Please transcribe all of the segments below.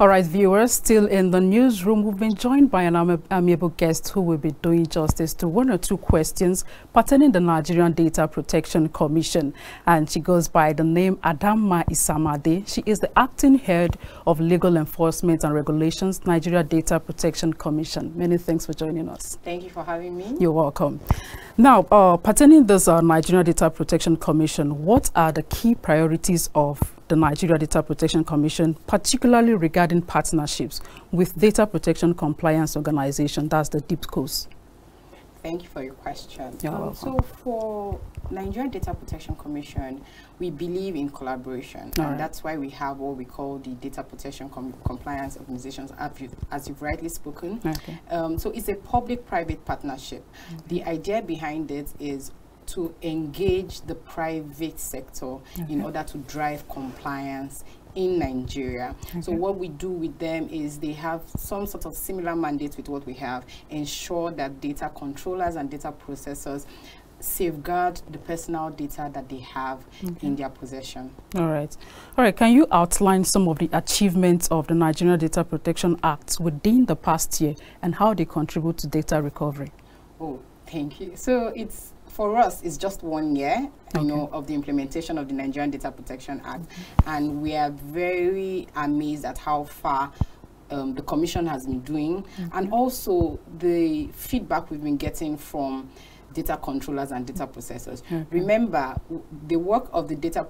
All right, viewers, still in the newsroom, we've been joined by an amiable guest who will be doing justice to one or two questions pertaining the Nigerian Data Protection Commission. And she goes by the name Adamma Isamade. She is the acting head of Legal Enforcement and Regulations, Nigeria Data Protection Commission. Many thanks for joining us. Thank you for having me. You're welcome. Now, pertaining this Nigeria Data Protection Commission, what are the key priorities of the Nigeria Data Protection Commission, particularly regarding partnerships with data protection compliance organization, that's the DPCOs? Thank you for your question. So for Nigeria Data Protection Commission, we believe in collaboration, and that's why we have what we call the Data Protection Compliance Organizations, as you've rightly spoken. Okay. So it's a public-private partnership. The idea behind it is to engage the private sector in order to drive compliance in Nigeria. So what we do with them is they have some sort of similar mandate with what we have, ensure that data controllers and data processors safeguard the personal data that they have in their possession. All right. Can you outline some of the achievements of the Nigeria Data Protection Act within the past year and how they contribute to data recovery? Oh, thank you. So for us, it's just 1 year, you know, of the implementation of the Nigerian Data Protection Act, and we are very amazed at how far the Commission has been doing, and also the feedback we've been getting from data controllers and data processors. Remember, the work of the data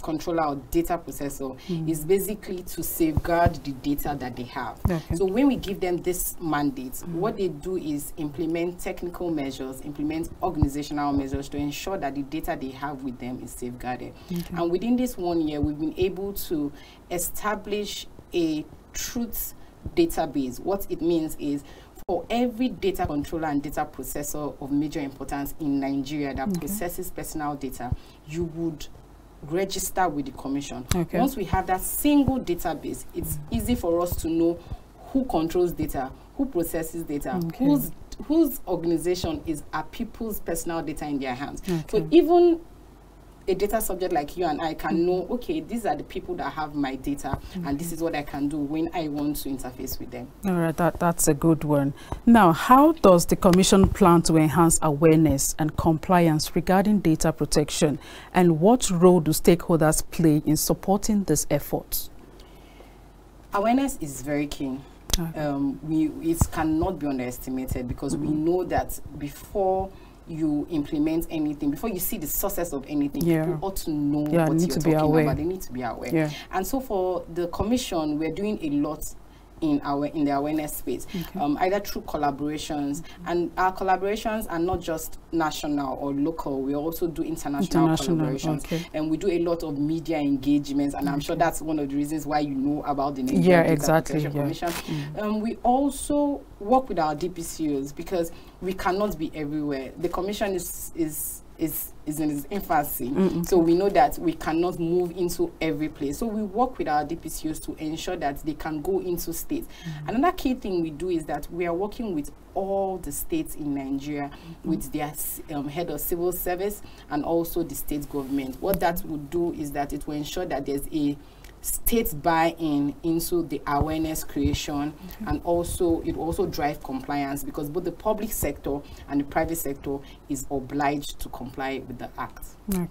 controller or data processor is basically to safeguard the data that they have. So when we give them this mandate, what they do is implement technical measures, implement organizational measures to ensure that the data they have with them is safeguarded. And within this 1 year, we've been able to establish a truth database. What it means is, for every data controller and data processor of major importance in Nigeria that processes personal data, you would register with the Commission. Once we have that single database, it's easy for us to know who controls data, who processes data, whose organization are people's personal data in their hands. So even a data subject like you and I can know, okay, these are the people that have my data, and this is what I can do when I want to interface with them. All right, that's a good one. Now, how does the Commission plan to enhance awareness and compliance regarding data protection, and what role do stakeholders play in supporting this effort? Awareness is very key. It cannot be underestimated, because we know that before you implement anything, before you see the sources of anything, people ought to know what you're talking about. They need to be aware. And so for the Commission, we're doing a lot in the awareness space, either through collaborations, and our collaborations are not just national or local, we also do international collaborations, and we do a lot of media engagements, and I'm sure that's one of the reasons why you know about the Nigerian Data Protection Commission. We also work with our DPCOs, because we cannot be everywhere. The Commission is in its infancy, so we know that we cannot move into every place. So we work with our DPCOs to ensure that they can go into states. Another key thing we do is that we are working with all the states in Nigeria, with their head of civil service and also the state government. What that would do is that it will ensure that there's a state buy-in into the awareness creation, and also it will also drive compliance, because both the public sector and the private sector is obliged to comply with the act. All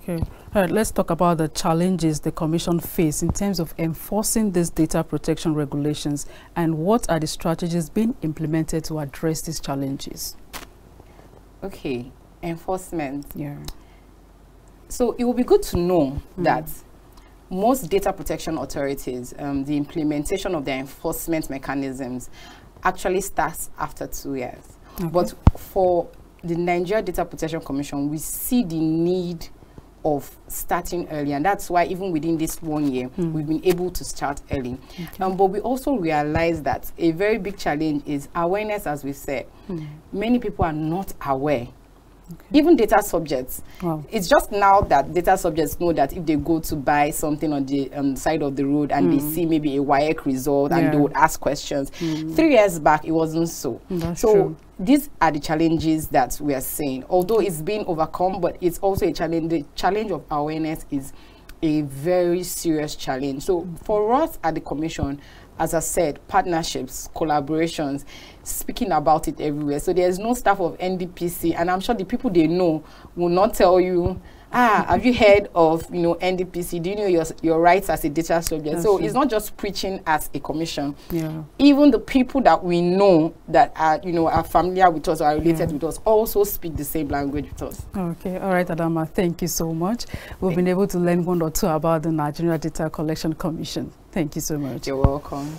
right, let's talk about the challenges the Commission face in terms of enforcing these data protection regulations, and what are the strategies being implemented to address these challenges? Enforcement. So it will be good to know that most data protection authorities, the implementation of their enforcement mechanisms actually starts after 2 years. But for the Nigeria Data Protection Commission, we see the need of starting early, and that's why even within this 1 year, we've been able to start early. But we also realize that a very big challenge is awareness, as we said. Many people are not aware. Even data subjects. It's just now that data subjects know that if they go to buy something on the side of the road and they see maybe a WAEC result and they would ask questions. 3 years back, it wasn't so. These are the challenges that we are seeing. Although it's being overcome, but it's also a challenge. The challenge of awareness is a very serious challenge. So for us at the Commission, as I said, partnerships, collaborations, speaking about it everywhere. So there's no staff of NDPC, and I'm sure the people they know will not tell you, have you heard of, you know, NDPC? Do you know your rights as a data subject? That's so true. It's not just preaching as a commission. Yeah. Even the people that we know that are, you know, are familiar with us or are related with us also speak the same language with us. Okay. All right, Adamma. Thank you so much. We've been able to learn one or two about the Nigerian Data Collection Commission. Thank you so much. You're welcome.